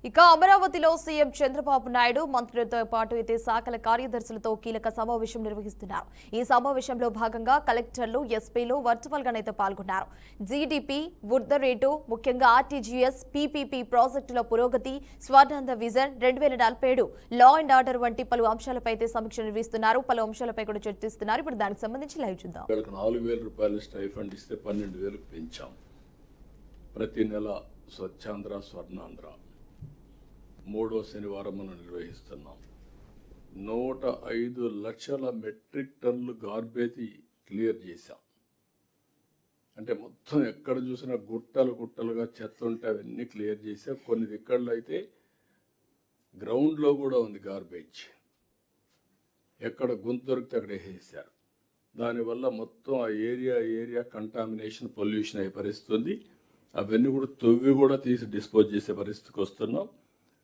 ఇక అమరావతిలో సీఎం చంద్రబాబు నాయుడు మంత్రులతో పాటు ఇతర శాఖల కార్యదర్శులతో కీలక సమావేశం నిర్వహిస్తున్నారు. ఈ సమావేశంలో భాగంగా కలెక్టర్లు, ఎస్పీలు వర్చువల్ గానైతే పాల్గొన్నారు. జీడీపీ, వృద్ధి రేటు, ముఖ్యంగా ఆర్టీజీఎస్, పీపీపీ ప్రాజెక్టుల పురోగతి, Swarnandhra vision 2047, law and order వంటి పలు అంశాలపై అయితే సమీక్ష నిర్వహిస్తున్నారు. పలు అంశాలపై కూడా చర్చిస్తున్నారు. ఇప్పుడు దానికి సంబంధించి లైవ్ చూద్దాం. 4,000 రూపాయలు స్టైఫండ్ ఇస్తే 12,000 పెంచాం. ప్రతి నెల స్వచ్ఛాంధ్ర, స్వర్ణాంధ్ర 3వ శనివారం మనం నిర్వహిస్తున్నాం. 105 లక్షల మెట్రిక్ టన్నులు గార్బేజ్ క్లియర్ చేశాం. అంటే మొత్తం ఎక్కడ చూసినా గుట్టలుగా చెత్త ఉంటే అవన్నీ క్లియర్ చేశాం. కొన్ని దిక్కల్లో అయితే గ్రౌండ్లో కూడా ఉంది గార్బేజ్. ఎక్కడ గుంత దొరికితే అక్కడ వేసేసారు. దానివల్ల మొత్తం ఆ ఏరియా కంటామినేషన్, పొల్యూషన్ అయ్యే పరిస్థితుంది. అవన్నీ కూడా తవ్వి కూడా తీసి డిస్పోజ్ చేసే పరిస్థితికి వస్తున్నాం.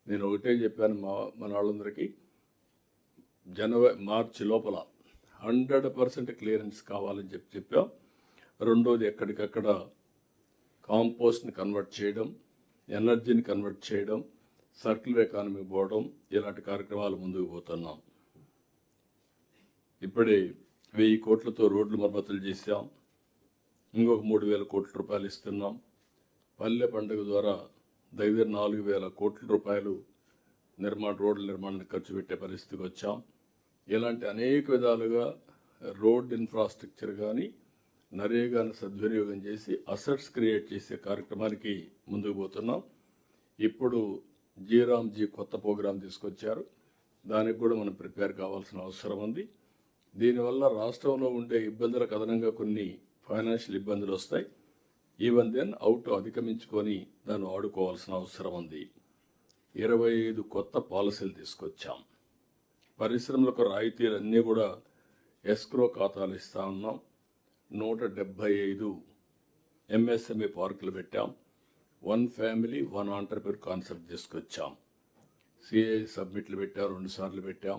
నేను ఒకటే చెప్పాను మన వాళ్ళందరికీ, మార్చి లోపల 100% క్లియరెన్స్ కావాలని చెప్పాం. రెండోది, ఎక్కడికక్కడ కాంపోస్ట్ని కన్వర్ట్ చేయడం, ఎనర్జీని కన్వర్ట్ చేయడం, సర్క్యులర్ ఎకానమీ పోవడం, ఇలాంటి కార్యక్రమాలు ముందుకు పోతున్నాం. ఇప్పుడే 1000 కోట్లతో రోడ్లు మరమ్మతులు చేశాం. ఇంకొక 3,000 కోట్ల రూపాయలు ఇస్తున్నాం. పల్లె పండుగ ద్వారా దగ్గర 4,000 కోట్ల రూపాయలు రోడ్ల నిర్మాణానికి ఖర్చు పెట్టే పరిస్థితికి వచ్చాం. ఇలాంటి అనేక విధాలుగా రోడ్ ఇన్ఫ్రాస్ట్రక్చర్ కానీ నరేగాను సద్వినియోగం చేసి అసెట్స్ క్రియేట్ చేసే కార్యక్రమానికి ముందుకు పోతున్నాం. ఇప్పుడు జీరామ్జీ కొత్త ప్రోగ్రాం తీసుకొచ్చారు. దానికి కూడా మనం ప్రిపేర్ కావాల్సిన అవసరం ఉంది. దీనివల్ల రాష్ట్రంలో ఉండే ఇబ్బందులకు అదనంగా కొన్ని ఫైనాన్షియల్ ఇబ్బందులు వస్తాయి. ఈవెన్ దెన్ అవుట్ అధిగమించుకొని దాన్ని వాడుకోవాల్సిన అవసరం ఉంది. 25 కొత్త పాలసీలు తీసుకొచ్చాం. పరిశ్రమలకు రాయితీలన్నీ కూడా ఎస్క్రో ఖాతాలు ఇస్తా ఉన్నాం. 175 ఎంఎస్ఎంఈ పార్కులు పెట్టాం. 1 ఫ్యామిలీ 1 ఆంటర్ప్రెన్యూర్ కాన్సెప్ట్ తీసుకొచ్చాం. సిఐ సబ్మిట్లు పెట్టాం, 2 సార్లు పెట్టాం.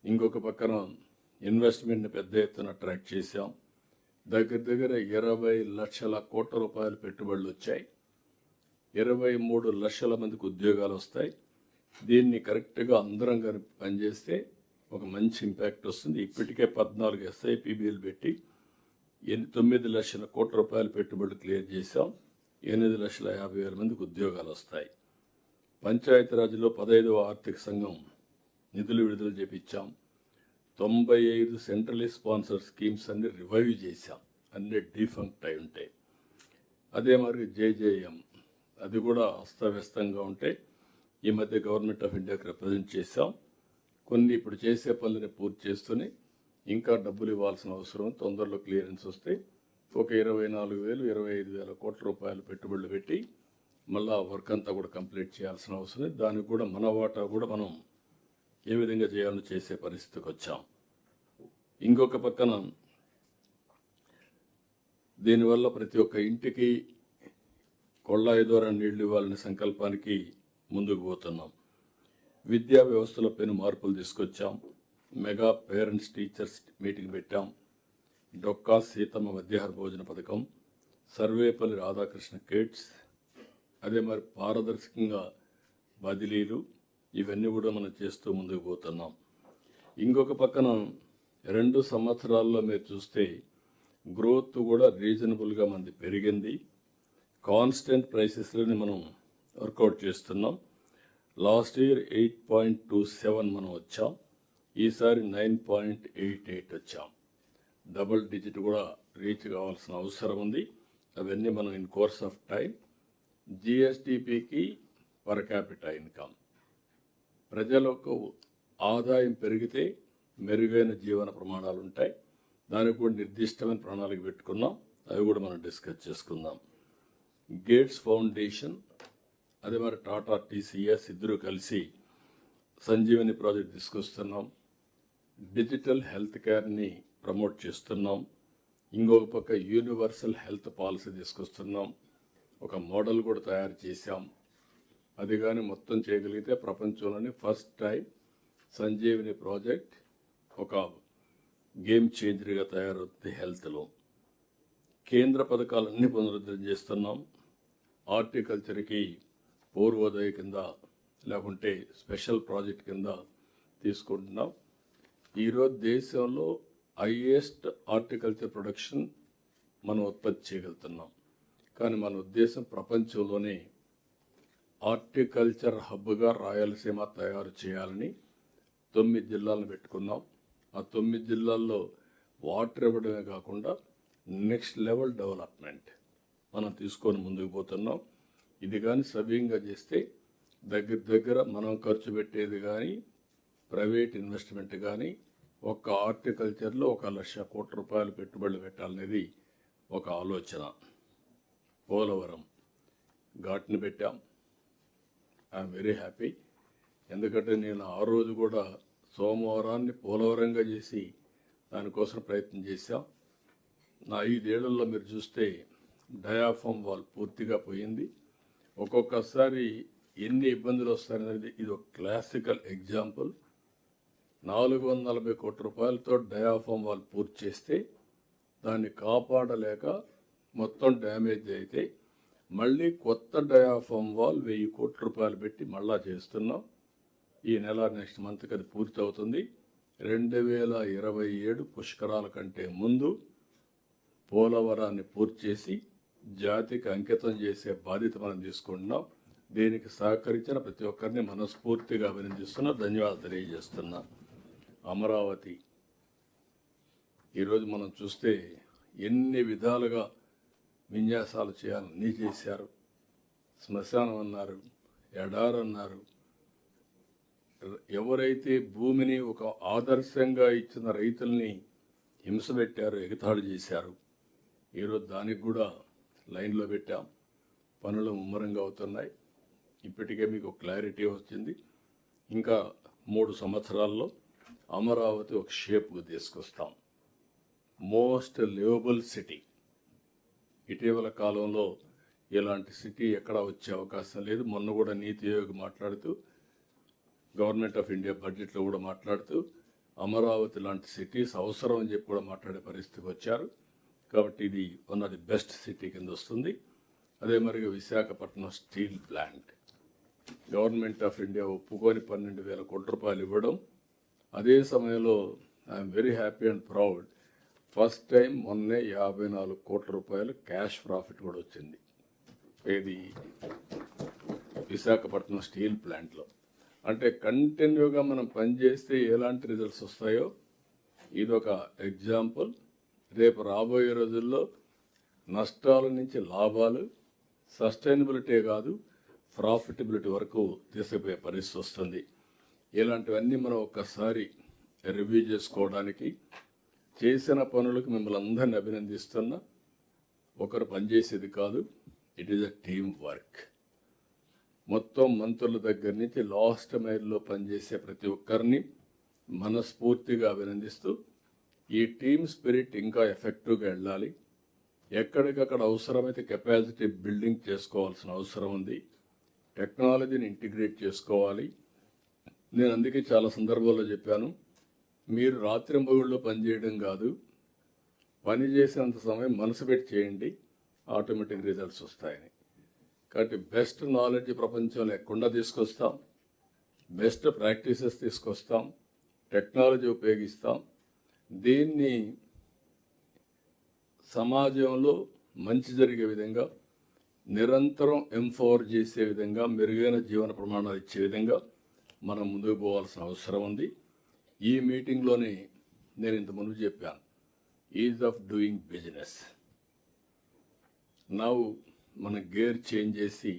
ఇంకొక పక్కన ఇన్వెస్ట్మెంట్ని పెద్ద ఎత్తున అట్రాక్ట్ చేశాం. దగ్గర 20 లక్షల కోట్ల రూపాయలు పెట్టుబడులు వచ్చాయి. 23 లక్షల మందికి ఉద్యోగాలు వస్తాయి. దీన్ని కరెక్ట్గా అందరం కానీ పనిచేస్తే ఒక మంచి ఇంపాక్ట్ వస్తుంది. ఇప్పటికే 14 SIPBలు పెట్టి 9 లక్షల కోట్ల రూపాయల పెట్టుబడులు క్లియర్ చేశాం. 8,50,000 మందికి ఉద్యోగాలు వస్తాయి. పంచాయతీరాజ్లో 15వ ఆర్థిక సంఘం నిధులు విడుదల చేపించాం. 95 సెంట్రలీ స్పాన్సర్ స్కీమ్స్ అన్ని రివైవ్ చేశాం. అన్ని డీఫంక్ట్ అయి ఉంటాయి. అదే మరి JJM అది కూడా అస్తవ్యస్తంగా ఉంటే ఈ మధ్య గవర్నమెంట్ ఆఫ్ ఇండియాకి రిప్రజెంట్ చేశాం. కొన్ని ఇప్పుడు చేసే పనులని పూర్తి చేస్తూనే ఇంకా డబ్బులు ఇవ్వాల్సిన అవసరం. తొందరలో క్లియరెన్స్ వస్తే ఒక 24,000, 25,000 కోట్ల రూపాయలు పెట్టుబడులు పెట్టి మళ్ళీ వర్క్ అంతా కూడా కంప్లీట్ చేయాల్సిన అవసరం. దానికి కూడా మన వాటా కూడా మనం ఏ విధంగా చేయాలో చేసే పరిస్థితికి వచ్చాం. ఇంకొక పక్కన దీనివల్ల ప్రతి ఒక్క ఇంటికి కొళ్ళాయి ద్వారా నీళ్లు ఇవ్వాలనే సంకల్పానికి ముందుకు పోతున్నాం. విద్యా వ్యవస్థలో పెను మార్పులు తీసుకొచ్చాం. మెగా పేరెంట్స్ టీచర్స్ మీటింగ్ పెట్టాం. డొక్కా సీతమ్మ మధ్యాహ్న భోజన పథకం, సర్వేపల్లి రాధాకృష్ణ కిడ్స్, అదే మరి పారదర్శకంగా బదిలీలు, ఇవన్నీ కూడా మనం చేస్తూ ముందుకు పోతున్నాం. ఇంకొక పక్కన 2 సంవత్సరాల్లో మీరు చూస్తే గ్రోత్ కూడా రీజనబుల్గా మనది పెరిగింది. కాన్స్టెంట్ ప్రైసెస్లోని మనం వర్కౌట్ చేస్తున్నాం. లాస్ట్ ఇయర్ 8.27 మనం వచ్చాం. ఈసారి 9.88 వచ్చాం. డబుల్ డిజిట్ కూడా రీచ్ కావాల్సిన అవసరం ఉంది. అవన్నీ మనం ఇన్ కోర్స్ ఆఫ్ టైం. GSDPకి పర్ క్యాపిటా ఇన్కమ్, ప్రజలకు ఆదాయం పెరిగితే మెరుగైన జీవన ప్రమాణాలు ఉంటాయి. దానికి కూడా నిర్దిష్టమైన ప్రణాళిక పెట్టుకున్నాం. అవి కూడా మనం డిస్కస్ చేసుకుందాం. గేట్స్ ఫౌండేషన్, అదే మరి టాటా TCS ఇద్దరు కలిసి సంజీవని ప్రాజెక్ట్ తీసుకొస్తున్నాం. డిజిటల్ హెల్త్ కేర్ని ప్రమోట్ చేస్తున్నాం. ఇంకొక పక్క యూనివర్సల్ హెల్త్ పాలసీ తీసుకొస్తున్నాం. ఒక మోడల్ కూడా తయారు చేశాం. అది కానీ మొత్తం చేయగలిగితే ప్రపంచంలోనే ఫస్ట్ టైం సంజీవని ప్రాజెక్ట్ ఒక గేమ్ చేంజర్గా తయారవుతుంది హెల్త్లో. కేంద్ర పథకాలన్నీ పునరుద్ధరణ చేస్తున్నాం. హార్టికల్చర్కి పూర్వోదయ కింద లేకుంటే స్పెషల్ ప్రాజెక్ట్ కింద తీసుకుంటున్నాం. ఈరోజు దేశంలో హైయెస్ట్ హార్టికల్చర్ ప్రొడక్షన్ మనం ఉత్పత్తి చేయగలుగుతున్నాం. కానీ మన ఉద్దేశం ప్రపంచంలోనే హార్టికల్చర్ హబ్గా రాయలసీమ తయారు చేయాలని 9 జిల్లాలను పెట్టుకున్నాం. ఆ 9 జిల్లాల్లో వాటర్ ఇవ్వడమే కాకుండా నెక్స్ట్ లెవెల్ డెవలప్మెంట్ మనం తీసుకొని ముందుకు పోతున్నాం. ఇది కానీ సవ్యంగా చేస్తే దగ్గర మనం ఖర్చు పెట్టేది కానీ ప్రైవేట్ ఇన్వెస్ట్మెంట్ కానీ ఒక్క హార్టికల్చర్లో 1,00,000 కోట్ల రూపాయలు పెట్టుబడులు పెట్టాలనేది ఒక ఆలోచన. పోలవరం ఘాట్ని పెట్టాం. I'm very happy. ఎందుకంటే నేను ఆ రోజు కూడా సోమవారాన్ని పోలవరంగా చేసి దానికోసం ప్రయత్నం చేశాం. నా 5 ఏళ్లలో మీరు చూస్తే డయాఫామ్ వాల్ పూర్తిగా పోయింది. ఒక్కొక్కసారి ఎన్ని ఇబ్బందులు వస్తాయనేది ఇది ఒక క్లాసికల్ ఎగ్జాంపుల్. 440 కోట్ల రూపాయలతో డయాఫామ్ వాల్ పూర్తి చేస్తే దాన్ని కాపాడలేక మొత్తం డ్యామేజ్ అయితే మళ్ళీ కొత్త డయాఫామ్ వాల్ 1000 కోట్ల రూపాయలు పెట్టి మళ్ళా చేస్తున్నాం. ఈ నెల నెక్స్ట్ మంత్కి అది పూర్తి అవుతుంది. 2027 పుష్కరాల కంటే ముందు పోలవరాన్ని పూర్తి చేసి జాతికి అంకితం చేసే బాధ్యత మనం తీసుకుంటున్నాం. దీనికి సహకరించిన ప్రతి ఒక్కరిని మనస్ఫూర్తిగా అభినందిస్తున్నా, ధన్యవాదాలు తెలియజేస్తున్నా. అమరావతి ఈరోజు మనం చూస్తే ఎన్ని విధాలుగా విన్యాసాలు చేయాలని చేశారు. శ్మశానం అన్నారు, ఎడారన్నారు. ఎవరైతే భూమిని ఒక ఆదర్శంగా ఇచ్చిన రైతుల్ని హింస పెట్టారు, ఎగతాళి చేశారు. ఈరోజు దానికి కూడా లైన్లో పెట్టాం. పనులు ముమ్మరంగా అవుతున్నాయి. ఇప్పటికే మీకు క్లారిటీ వచ్చింది. ఇంకా 3 సంవత్సరాల్లో అమరావతి ఒక షేప్కు తీసుకొస్తాం. Most liveable city. ఇటీవల కాలంలో ఇలాంటి సిటీ ఎక్కడా వచ్చే అవకాశం లేదు. మొన్న కూడా నీతి ఆయోగ్ మాట్లాడుతూ, గవర్నమెంట్ ఆఫ్ ఇండియా బడ్జెట్లో కూడా మాట్లాడుతూ అమరావతి లాంటి సిటీస్ అవసరం అని చెప్పి కూడా మాట్లాడే పరిస్థితికి వచ్చారు. కాబట్టి ఇది one of the best city కింద వస్తుంది. అదే మరిగా Visakhapatnam steel plant government of India ఒప్పుకొని 12,000 కోట్ల రూపాయలు ఇవ్వడం. అదే సమయంలో I'm very happy and proud, first time మొన్నే 54 కోట్ల రూపాయలు క్యాష్ ప్రాఫిట్ కూడా వచ్చింది. ఇది విశాఖపట్నం స్టీల్ ప్లాంట్లో. అంటే కంటిన్యూగా మనం పనిచేస్తే ఎలాంటి రిజల్ట్స్ వస్తాయో ఇదొక ఎగ్జాంపుల్. రేపు రాబోయే రోజుల్లో నష్టాల నుంచి లాభాలు, సస్టైనబిలిటీ కాదు ప్రాఫిటబిలిటీ వరకు తీసుకుపోయే పరిస్థితి వస్తుంది. ఇలాంటివన్నీ మనం ఒక్కసారి రివ్యూ చేసుకోవడానికి చేసిన పనులకు మిమ్మల్ని అందరినీ అభినందిస్తున్నా. ఒకరు పనిచేసేది కాదు, it is a team work. మొత్తం మంత్రుల దగ్గర నుంచి లాస్ట్ మైల్లో పనిచేసే ప్రతి ఒక్కరిని మనస్ఫూర్తిగా అభినందిస్తూ ఈ టీమ్ స్పిరిట్ ఇంకా ఎఫెక్టివ్గా వెళ్ళాలి. ఎక్కడికక్కడ అవసరమైతే కెపాసిటీ బిల్డింగ్ చేసుకోవాల్సిన అవసరం ఉంది. టెక్నాలజీని ఇంటిగ్రేట్ చేసుకోవాలి. నేను అందుకే చాలా సందర్భాల్లో చెప్పాను, మీరు రాత్రింబగుళ్ళలో పనిచేయడం కాదు, పని చేసేంత సమయం మనసు పెట్టి చేయండి, ఆటోమేటిక్ రిజల్ట్స్ వస్తాయని. కాబట్టి బెస్ట్ నాలెడ్జ్ ప్రపంచంలో ఎక్కడా తీసుకొస్తాం, బెస్ట్ ప్రాక్టీసెస్ తీసుకొస్తాం, టెక్నాలజీ ఉపయోగిస్తాం. దీన్ని సమాజంలో మంచి జరిగే విధంగా, నిరంతరం ఎంపవర్ చేసే విధంగా, మెరుగైన జీవన ప్రమాణాలు ఇచ్చే విధంగా మనం ముందుకు పోవాల్సిన అవసరం ఉంది. ఈ మీటింగ్లోనే నేను ఇంత ముందు చెప్పాను, is of doing business. Now మన గేర్ చేంజ్ చేసి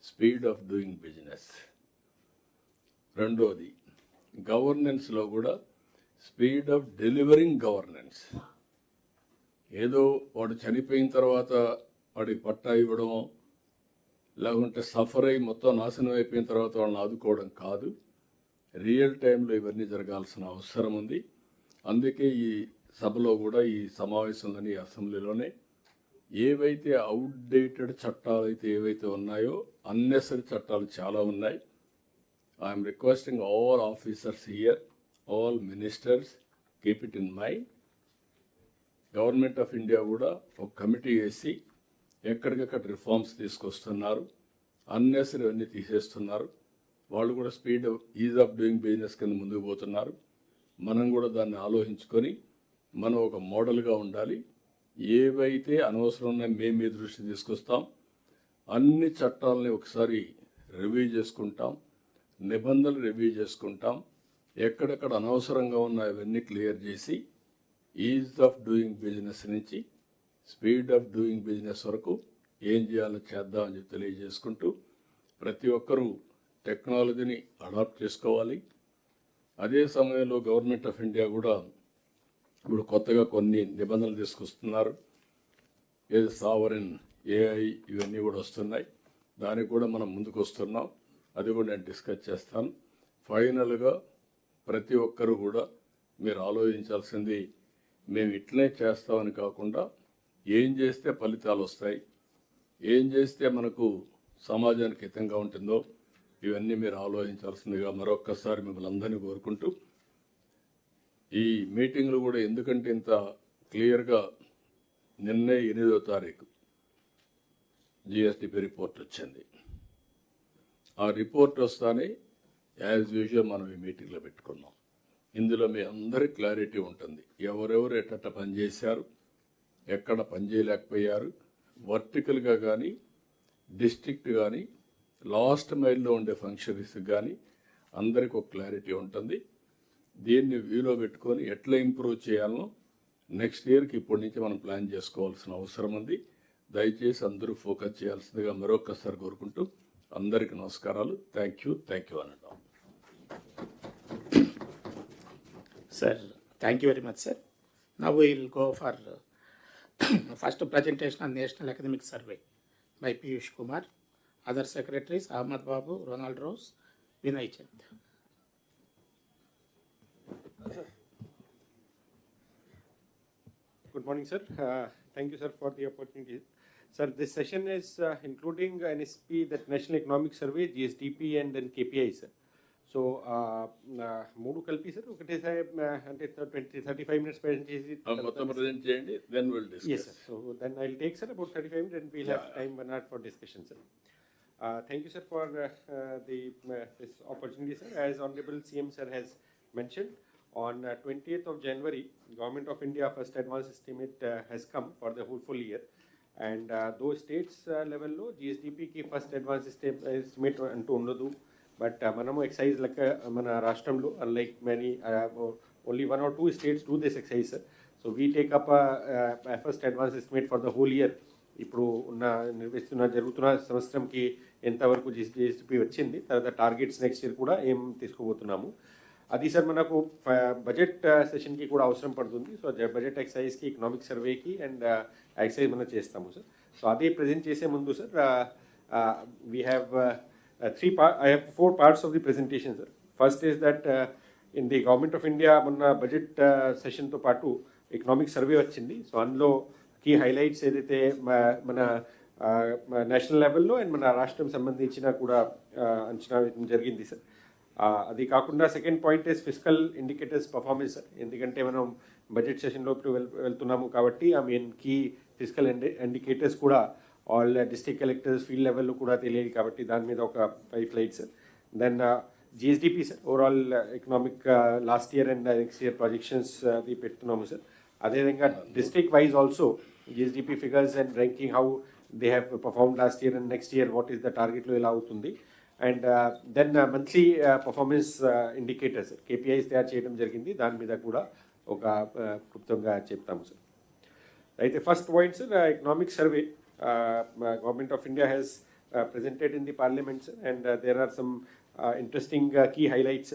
స్పీడ్ ఆఫ్ డూయింగ్ బిజినెస్. రెండోది గవర్నెన్స్లో కూడా స్పీడ్ ఆఫ్ డెలివరింగ్ గవర్నెన్స్. ఏదో వాడు చనిపోయిన తర్వాత వాడికి పట్టా ఇవ్వడం, లేకుంటే సఫర్ అయి మొత్తం నాశనం అయిపోయిన తర్వాత వాళ్ళని ఆదుకోవడం కాదు. రియల్ టైంలో ఇవన్నీ జరగాల్సిన అవసరం ఉంది. అందుకే ఈ సభలో కూడా, ఈ సమావేశంలోని అసెంబ్లీలోనే ఏవైతే అవుట్డేటెడ్ చట్టాలు అయితే ఏవైతే ఉన్నాయో, అన్నెసరీ చట్టాలు చాలా ఉన్నాయి. I'm requesting all officers here, all ministers, keep it in mind. Government of India కూడా ఒక కమిటీ వేసి ఎక్కడికక్కడ రిఫార్మ్స్ తీసుకొస్తున్నారు. అన్నెసరీ అన్నీ తీసేస్తున్నారు. వాళ్ళు కూడా speed is of doing business కింద ముందుకు పోతున్నారు. మనం కూడా దాన్ని ఆలోచించుకొని మనం ఒక మోడల్గా ఉండాలి. ఏవైతే అనవసరం ఉన్నాయో మేము మీ దృష్టి తీసుకొస్తాం. అన్ని చట్టాలని ఒకసారి రివ్యూ చేసుకుంటాం, నిబంధనలు రివ్యూ చేసుకుంటాం. ఎక్కడెక్కడ అనవసరంగా ఉన్నాయో అవన్నీ క్లియర్ చేసి ఈజ్ ఆఫ్ డూయింగ్ బిజినెస్ నుంచి స్పీడ్ ఆఫ్ డూయింగ్ బిజినెస్ వరకు ఏం చేయాలో చేద్దామని చెప్పి తెలియజేసుకుంటూ ప్రతి ఒక్కరూ టెక్నాలజీని అడాప్ట్ చేసుకోవాలి. అదే సమయంలో గవర్నమెంట్ ఆఫ్ ఇండియా కూడా ఇప్పుడు కొత్తగా కొన్ని నిబంధనలు తీసుకొస్తున్నారు. ఏది సావరిన్ ఏఐ ఇవన్నీ కూడా వస్తున్నాయి. దానికి కూడా మనం ముందుకు వస్తున్నాం. అది కూడా నేను డిస్కస్ చేస్తాను. ఫైనల్గా ప్రతి ఒక్కరు కూడా మీరు ఆలోచించాల్సింది మేము ఇట్లనే చేస్తామని కాకుండా ఏం చేస్తే ఫలితాలు వస్తాయి, ఏం చేస్తే మనకు సమాజానికి హితంగా ఉంటుందో ఇవన్నీ మీరు ఆలోచించాల్సిందిగా మరొక్కసారి మిమ్మల్ని అందరినీ కోరుకుంటూ ఈ మీటింగ్లు కూడా ఎందుకంటే ఇంత క్లియర్గా నిన్నే 8వ తారీఖు జిఎస్టిపి రిపోర్ట్ వచ్చింది. ఆ రిపోర్ట్ వస్తానే యాజ్ యూజువల్ మనం ఈ మీటింగ్లో పెట్టుకున్నాం. ఇందులో మీ అందరి క్లారిటీ ఉంటుంది. ఎవరెవరు ఎట్ట పనిచేశారు, ఎక్కడ పనిచేయలేకపోయారు, వర్టికల్గా కానీ డిస్ట్రిక్ట్ కానీ లాస్ట్ మైల్లో ఉండే ఫంక్షనరీస్కి కానీ అందరికి ఒక క్లారిటీ ఉంటుంది. దీన్ని వ్యూలో పెట్టుకొని ఎట్లా ఇంప్రూవ్ చేయాలనో నెక్స్ట్ ఇయర్కి ఇప్పటి నుంచి మనం ప్లాన్ చేసుకోవాల్సిన అవసరం ఉంది. దయచేసి అందరూ ఫోకస్ చేయాల్సిందిగా మరొకసారి కోరుకుంటూ అందరికీ నమస్కారాలు. థ్యాంక్ యూ అనడం. Sir, thank you very much, sir. Now we will go for first presentation on National Academic Survey by Piyush Kumar. Other secretaries Ahmad Babu, Ronald Rose, Vinay Chand. Good morning, sir. Thank you, sir, for the opportunity. Sir, this session is including NSP, that National Economic Survey, GSDP, and then KPI, sir. So, మూడు కలిపి sir ఒకటేసారి అంటే 35 minutes present చేసి మొత్తం present చేయండి, then will yes discuss. sir. So then I'll take sir about 35 minutes and we'll have time one hour for discussion, sir. Thank you, sir, for this opportunity, sir. As Honorable CM sir has mentioned, on 20th of January, Government of India first advance estimate has come for the whole full year. And those states level లో GSDP కి first advance estimate అంటూ ఉండదు. But మనము excise లెక్క మన రాష్ట్రంలో unlike many only 1 or 2 states do this exercise, sir. So we take up a first advance estimate for the whole year. ఇప్పుడు జరుగుతున్న సంవత్సరంకి ఎంతవరకు GSDP వచ్చింది, తర్వాత టార్గెట్స్ నెక్స్ట్ ఇయర్ కూడా ఏం తీసుకోబోతున్నాము అది సార్ మనకు బడ్జెట్ సెషన్కి కూడా అవసరం పడుతుంది. సో బడ్జెట్ ఎక్సైజ్కి, ఎకనామిక్ సర్వేకి అండ్ ఎక్సైజ్ మనం చేస్తాము సార్. సో అదే ప్రజెంట్ చేసే ముందు sir we have I have 4 parts of the presentation, sir. First is that in the Government of India మొన్న బడ్జెట్ సెషన్తో పాటు ఎకనామిక్ సర్వే వచ్చింది. సో అందులో కీ హైలైట్స్ ఏదైతే మన నేషనల్ లెవెల్లో అండ్ మన రాష్ట్రం సంబంధించిన కూడా అంచనా వేయడం జరిగింది సార్. అది కాకుండా second point is physical indicators performance sir. ఎందుకంటే మనం బడ్జెట్ సెషన్లో ఇప్పుడు వెళ్తున్నాము కాబట్టి ఆ మెయిన్ కీ ఫిజికల్ ఇండికేటర్స్ కూడా ఆల్ డిస్ట్రిక్ట్ కలెక్టర్స్ ఫీల్డ్ లెవెల్లో కూడా తెలియదు కాబట్టి దాని మీద ఒక 5 slides sir. Then GSDP sir, overall economic last year and next year projections అది పెడుతున్నాము సార్. అదేవిధంగా district wise also GSDP figures and ranking how they have perform last year and next year what is the టార్గెట్లో ఎలా అవుతుంది. And then monthly performance indicators KPIs తయారు చేయడం జరిగింది, దాని మీద కూడా ఒక క్లుప్తంగా చెప్తాము సార్. అయితే first point sir, economic survey Government of India has presented in the Parliament, sir, and there are some interesting key highlights.